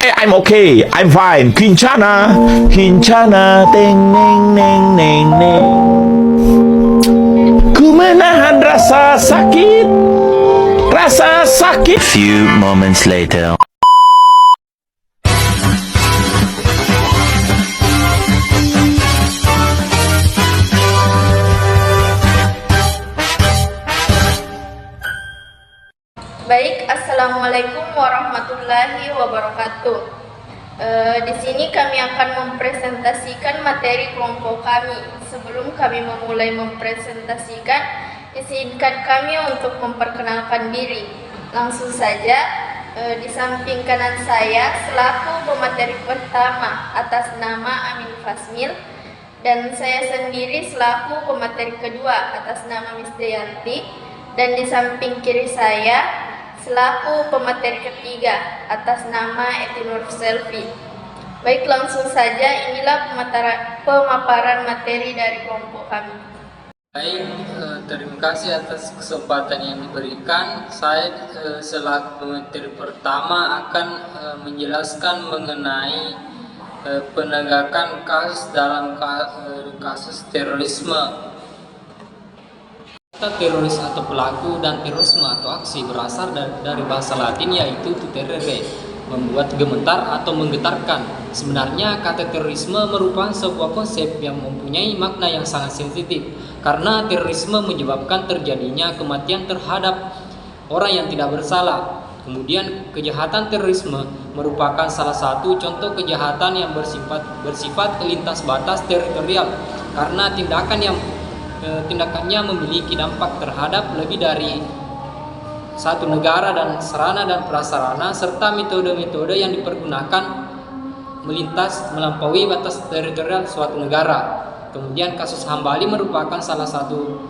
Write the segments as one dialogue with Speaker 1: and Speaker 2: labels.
Speaker 1: I'm okay, I'm fine. Kincana, kincana, teng neng neng neng neng. Ku menahan rasa sakit, rasa sakit.
Speaker 2: Few moments later.
Speaker 3: Baik, Assalamualaikum warahmatullahi wabarakatuh. Di sini kami akan mempresentasikan materi kelompok kami. Sebelum kami memulai mempresentasikan, izinkan kami untuk memperkenalkan diri. Langsung saja, di samping kanan saya selaku pemateri pertama atas nama Amin Fasmil, dan saya sendiri selaku pemateri kedua atas nama Miss Dayanti, dan di samping kiri saya selaku pemateri ketiga atas nama Etinur Selvi. Baik, langsung saja inilah pemaparan materi dari kelompok kami.
Speaker 4: Baik, terima kasih atas kesempatan yang diberikan. Saya selaku pemateri pertama akan menjelaskan mengenai penegakan kasus dalam kasus terorisme. Teroris atau pelaku dan terorisme atau aksi berasal dari bahasa Latin yaitu tuterere, membuat gemetar atau menggetarkan. Sebenarnya kata terorisme merupakan sebuah konsep yang mempunyai makna yang sangat sensitif karena terorisme menyebabkan terjadinya kematian terhadap orang yang tidak bersalah. Kemudian kejahatan terorisme merupakan salah satu contoh kejahatan yang bersifat lintas batas teritorial karena tindakannya memiliki dampak terhadap lebih dari satu negara dan sarana dan prasarana serta metode-metode yang dipergunakan melampaui batas teritorial suatu negara. Kemudian kasus Hambali merupakan salah satu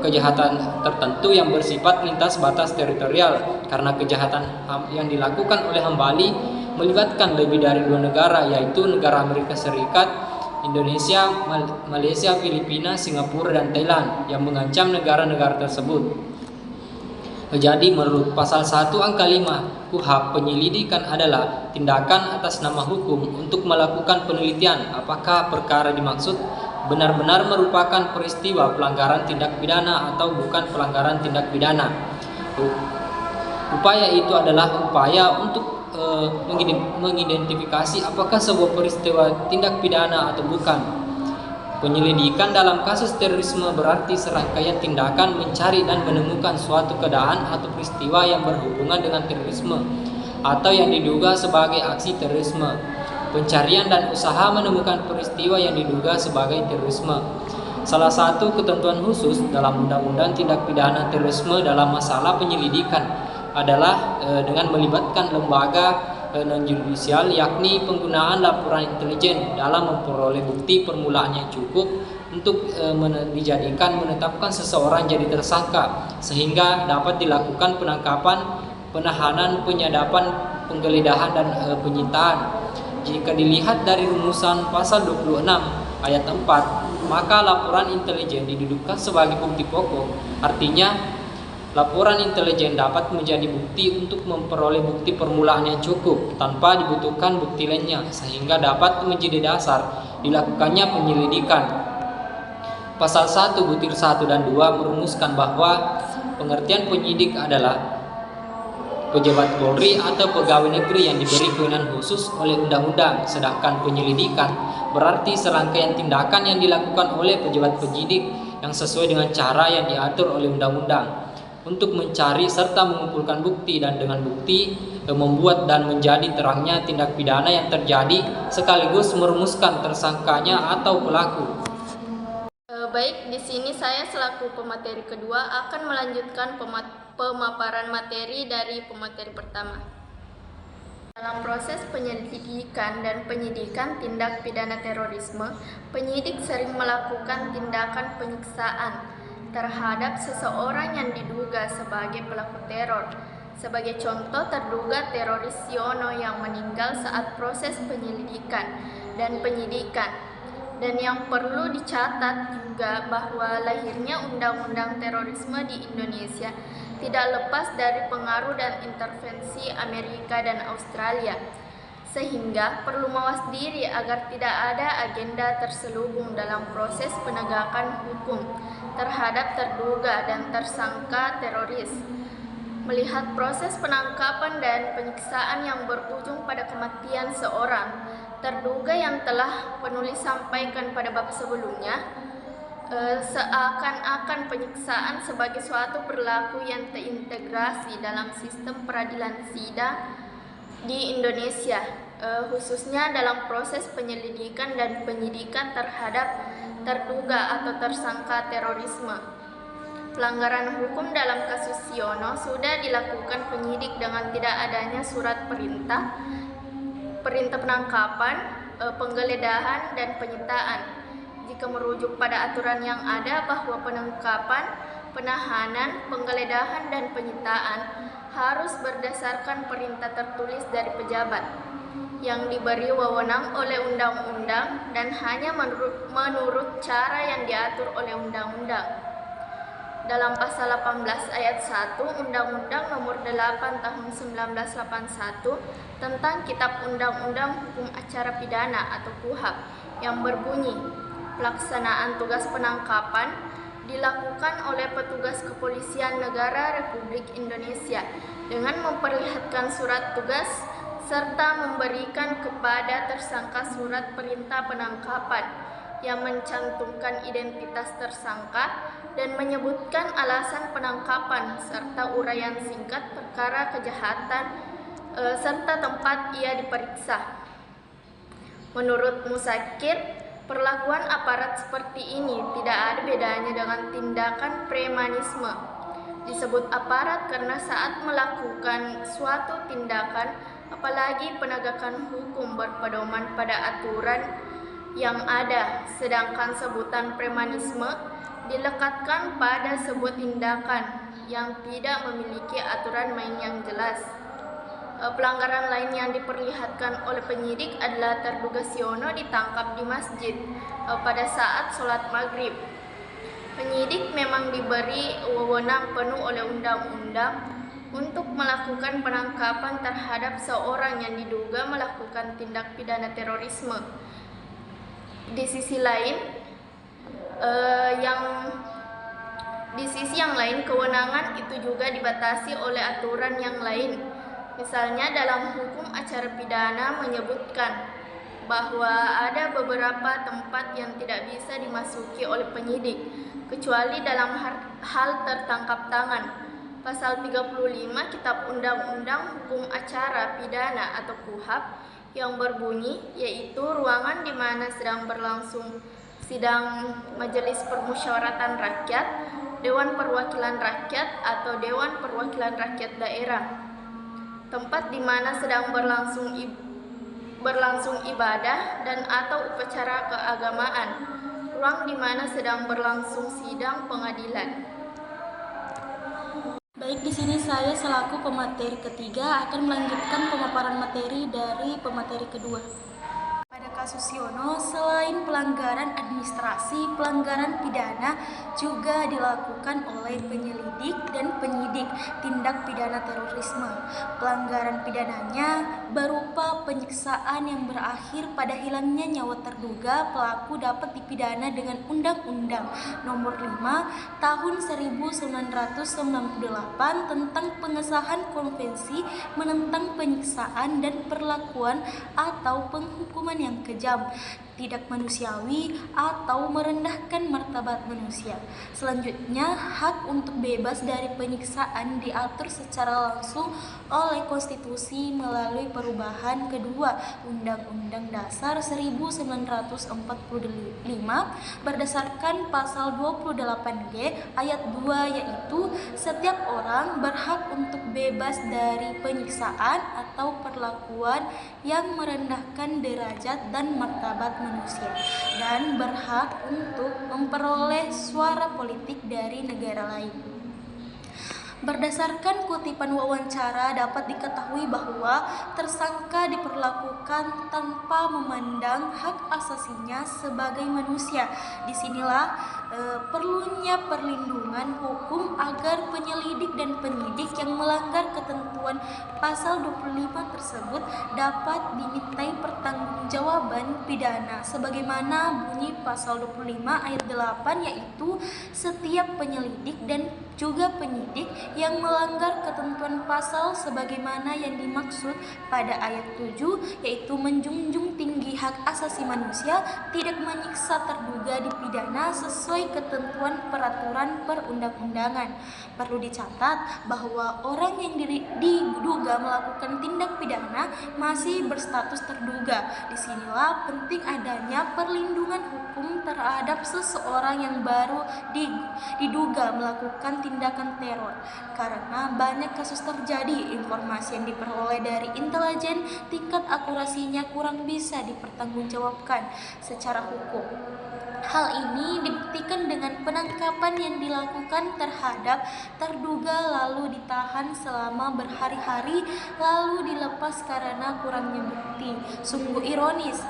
Speaker 4: kejahatan tertentu yang bersifat lintas batas teritorial karena kejahatan yang dilakukan oleh Hambali melibatkan lebih dari dua negara yaitu negara Amerika Serikat, Indonesia, Malaysia, Filipina, Singapura, dan Thailand yang mengancam negara-negara tersebut. Jadi menurut pasal 1 angka 5 KUHP, penyelidikan adalah tindakan atas nama hukum untuk melakukan penelitian apakah perkara dimaksud benar-benar merupakan peristiwa pelanggaran tindak pidana atau bukan pelanggaran tindak pidana. Upaya itu adalah upaya untuk mengidentifikasi apakah sebuah peristiwa tindak pidana atau bukan. Penyelidikan dalam kasus terorisme berarti serangkaian tindakan mencari dan menemukan suatu keadaan atau peristiwa yang berhubungan dengan terorisme atau yang diduga sebagai aksi terorisme. Pencarian dan usaha menemukan peristiwa yang diduga sebagai terorisme. Salah satu ketentuan khusus dalam Undang-Undang Tindak Pidana Terorisme dalam masalah penyelidikan adalah dengan melibatkan lembaga non-judisial yakni penggunaan laporan intelijen dalam memperoleh bukti permulaan yang cukup untuk menetapkan seseorang jadi tersangka sehingga dapat dilakukan penangkapan, penahanan, penyadapan, penggeledahan, dan penyitaan. Jika dilihat dari rumusan pasal 26 ayat 4, maka laporan intelijen didudukkan sebagai bukti pokok. Artinya laporan intelijen dapat menjadi bukti untuk memperoleh bukti permulaan yang cukup tanpa dibutuhkan bukti lainnya sehingga dapat menjadi dasar dilakukannya penyelidikan. Pasal 1 butir 1 dan 2 merumuskan bahwa pengertian penyidik adalah pejabat Polri atau pegawai negeri yang diberi kewenangan khusus oleh undang-undang, sedangkan penyelidikan berarti serangkaian tindakan yang dilakukan oleh pejabat penyidik yang sesuai dengan cara yang diatur oleh undang-undang untuk mencari serta mengumpulkan bukti dan dengan bukti membuat dan menjadi terangnya tindak pidana yang terjadi sekaligus merumuskan tersangkanya atau pelaku.
Speaker 3: Baik, di sini saya selaku pemateri kedua akan melanjutkan pemaparan materi dari pemateri pertama. Dalam proses penyelidikan dan penyidikan tindak pidana terorisme, penyidik sering melakukan tindakan penyiksaan terhadap seseorang yang diduga sebagai pelaku teror. Sebagai contoh, terduga teroris Siono yang meninggal saat proses penyelidikan dan penyidikan. Dan yang perlu dicatat juga bahwa lahirnya undang-undang terorisme di Indonesia tidak lepas dari pengaruh dan intervensi Amerika dan Australia. sehingga perlu mawas diri agar tidak ada agenda terselubung dalam proses penegakan hukum terhadap terduga dan tersangka teroris. Melihat proses penangkapan dan penyiksaan yang berujung pada kematian seorang terduga yang telah penulis sampaikan pada bab sebelumnya, seakan-akan penyiksaan sebagai suatu perilaku yang terintegrasi dalam sistem peradilan sidang di Indonesia, khususnya dalam proses penyelidikan dan penyidikan terhadap terduga atau tersangka terorisme. Pelanggaran hukum dalam kasus Siono sudah dilakukan penyidik dengan tidak adanya surat perintah penangkapan, penggeledahan, dan penyitaan. Jika merujuk pada aturan yang ada bahwa penangkapan, penahanan, penggeledahan, dan penyitaan harus berdasarkan perintah tertulis dari pejabat yang diberi wewenang oleh undang-undang dan hanya menurut cara yang diatur oleh undang-undang. Dalam pasal 18 ayat 1 Undang-Undang Nomor 8 Tahun 1981 tentang Kitab Undang-Undang Hukum Acara Pidana atau KUHP yang berbunyi, pelaksanaan tugas penangkapan dilakukan oleh petugas kepolisian negara Republik Indonesia dengan memperlihatkan surat tugas serta memberikan kepada tersangka surat perintah penangkapan yang mencantumkan identitas tersangka dan menyebutkan alasan penangkapan serta uraian singkat perkara kejahatan serta tempat ia diperiksa. Menurut Musakir, perlakuan aparat seperti ini tidak ada bedanya dengan tindakan premanisme. Disebut aparat karena saat melakukan suatu tindakan, apalagi penegakan hukum berpedoman pada aturan yang ada, sedangkan sebutan premanisme dilekatkan pada sebuah tindakan yang tidak memiliki aturan main yang jelas. Pelanggaran lain yang diperlihatkan oleh penyidik adalah terduga Siono ditangkap di masjid pada saat sholat maghrib. Penyidik memang diberi wewenang penuh oleh undang-undang untuk melakukan penangkapan terhadap seorang yang diduga melakukan tindak pidana terorisme. Di sisi yang lain, kewenangan itu juga dibatasi oleh aturan yang lain. Misalnya dalam hukum acara pidana menyebutkan bahwa ada beberapa tempat yang tidak bisa dimasuki oleh penyidik kecuali dalam hal tertangkap tangan. Pasal 35 Kitab Undang-Undang Hukum Acara Pidana atau KUHP yang berbunyi, yaitu ruangan di mana sedang berlangsung sidang Majelis Permusyawaratan Rakyat, Dewan Perwakilan Rakyat atau Dewan Perwakilan Rakyat Daerah, tempat di mana sedang berlangsung ibadah dan atau upacara keagamaan, ruang di mana sedang berlangsung sidang pengadilan.
Speaker 5: Baik, di sini saya selaku pemateri ketiga akan melanjutkan pemaparan materi dari pemateri kedua. Pada kasus Siono, selain pelanggaran administrasi, pelanggaran pidana juga dilakukan oleh penyelidik dan penyidik tindak pidana terorisme. Pelanggaran pidananya berupa penyiksaan yang berakhir pada hilangnya nyawa terduga pelaku dapat dipidana dengan Undang-Undang Nomor 5 Tahun 1998 tentang pengesahan konvensi menentang penyiksaan dan perlakuan atau penghukuman yang kejam, tidak manusiawi atau merendahkan martabat manusia. Selanjutnya, hak untuk bebas dari penyiksaan diatur secara langsung oleh konstitusi melalui perubahan kedua Undang-Undang Dasar 1945 berdasarkan pasal 28G ayat 2, yaitu setiap orang berhak untuk bebas dari penyiksaan atau perlakuan yang merendahkan derajat dan martabat manusia dan berhak untuk memperoleh suara politik dari negara lain. Berdasarkan kutipan wawancara dapat diketahui bahwa tersangka diperlakukan tanpa memandang hak asasinya sebagai manusia. Disinilah perlunya perlindungan hukum agar penyelidik dan penyidik yang melanggar ketentuan pasal 25 tersebut dapat dimintai pertanggungjawaban pidana sebagaimana bunyi pasal 25 ayat 8, yaitu setiap penyelidik dan juga penyidik yang melanggar ketentuan pasal sebagaimana yang dimaksud pada ayat 7, yaitu menjunjung tinggi hak asasi manusia, tidak menyiksa terduga dipidana sesuai ketentuan peraturan perundang-undangan. Perlu dicatat bahwa orang yang diduga melakukan tindak pidana masih berstatus terduga. Disinilah penting adanya perlindungan hukum terhadap seseorang yang baru diduga melakukan tindakan teror. Karena banyak kasus terjadi, informasi yang diperoleh dari intelijen tingkat akurasinya kurang bisa dipertanggungjawabkan secara hukum. Hal ini dibuktikan dengan penangkapan yang dilakukan terhadap terduga lalu ditahan selama berhari-hari lalu dilepas karena kurangnya bukti. Sungguh ironis,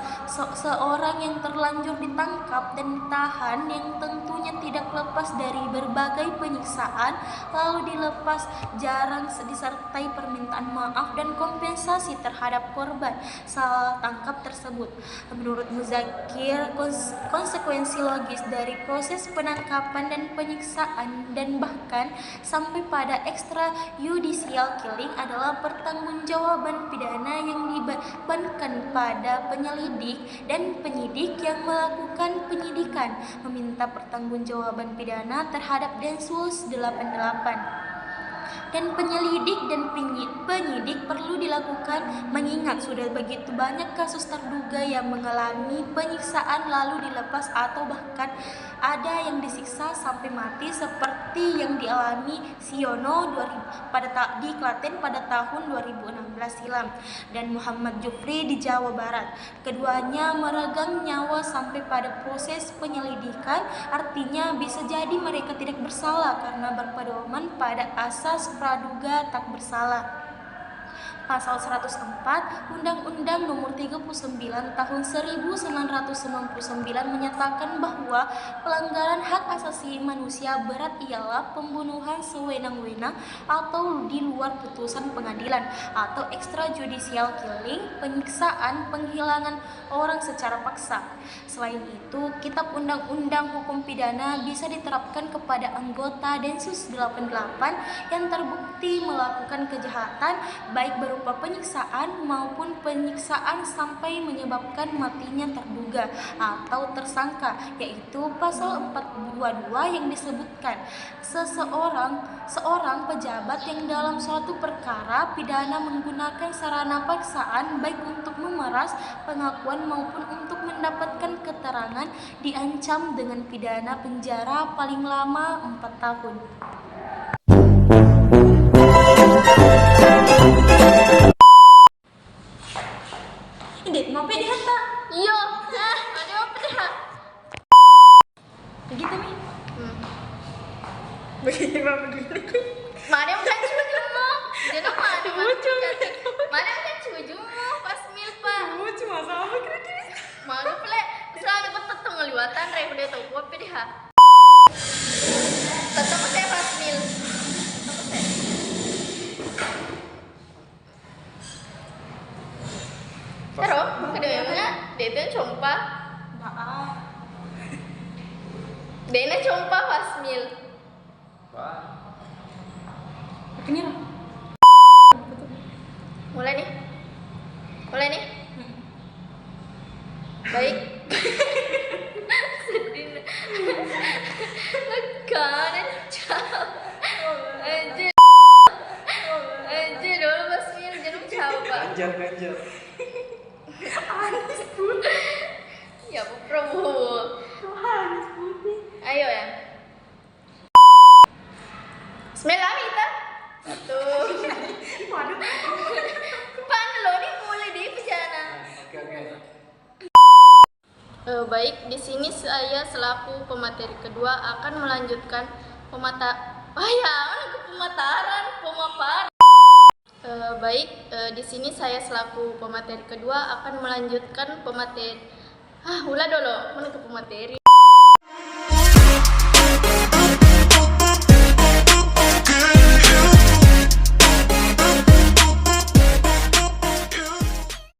Speaker 5: seorang yang terlanjur ditangkap dan ditahan yang tentunya tidak lepas dari berbagai penyiksaan lalu dilepas jarang disertai permintaan maaf dan kompensasi terhadap korban salah tangkap tersebut. Menurut Muzakir, konsekuensi logis dari proses penangkapan dan penyiksaan dan bahkan sampai pada extrajudicial killing adalah pertanggungjawaban pidana yang dibebankan pada penyelidik dan penyidik yang melakukan penyidikan, meminta pertanggungjawaban pidana terhadap Densus 88. Dan penyelidik dan penyidik perlu dilakukan mengingat sudah begitu banyak kasus terduga yang mengalami penyiksaan lalu dilepas atau bahkan ada yang disiksa sampai mati seperti yang dialami Siono di Klaten pada tahun 2016 silam dan Muhammad Jufri di Jawa Barat. Keduanya meregang nyawa sampai pada proses penyelidikan, artinya bisa jadi mereka tidak bersalah karena berpedoman pada asas praduga tak bersalah. Pasal 104 Undang-Undang Nomor 39 Tahun 1999 menyatakan bahwa pelanggaran hak asasi manusia berat ialah pembunuhan sewenang-wenang atau di luar putusan pengadilan atau extrajudicial killing, penyiksaan, penghilangan orang secara paksa. Selain itu, Kitab Undang-Undang Hukum Pidana bisa diterapkan kepada anggota Densus 88 yang terbukti melakukan kejahatan baik berupa penyiksaan maupun penyiksaan sampai menyebabkan matinya terduga atau tersangka, yaitu pasal 422 yang disebutkan seorang pejabat yang dalam suatu perkara pidana menggunakan sarana paksaan baik untuk memeras pengakuan maupun untuk mendapatkan keterangan diancam dengan pidana penjara paling lama 4 tahun. Dit, mau PDH tak?
Speaker 3: Iya, ada apa dah?
Speaker 5: Begitu Mi.
Speaker 3: Bagaimana begini? Mana bukan cucumu? Jangan mana mana bukan cucumu pas milpa.
Speaker 5: Cuma sama kira-kira.
Speaker 3: Mana pula? Selalu bertetang ngeliwatan rek udah tahu apa PDH. Tetap saya pas mil. Terus, kedengarannya dia compa. Dia compa pas mil.
Speaker 5: Ini
Speaker 3: Mulai nih. Baik. Sedih. Kanan jauh. Anjir dulu pas mil jangan coba.
Speaker 4: Ganjar.
Speaker 3: Ya Bu Prabowo. Ayo ya. Bismillah kita. Satu. Paano lo nih mulai di pejana. Baik, di sini saya selaku pemateri kedua akan melanjutkan Oh ya, mana ke pemaparan. Baik, di sini saya selaku pemateri kedua akan melanjutkan pemateri. Ulah dulu, mana ke pemateri.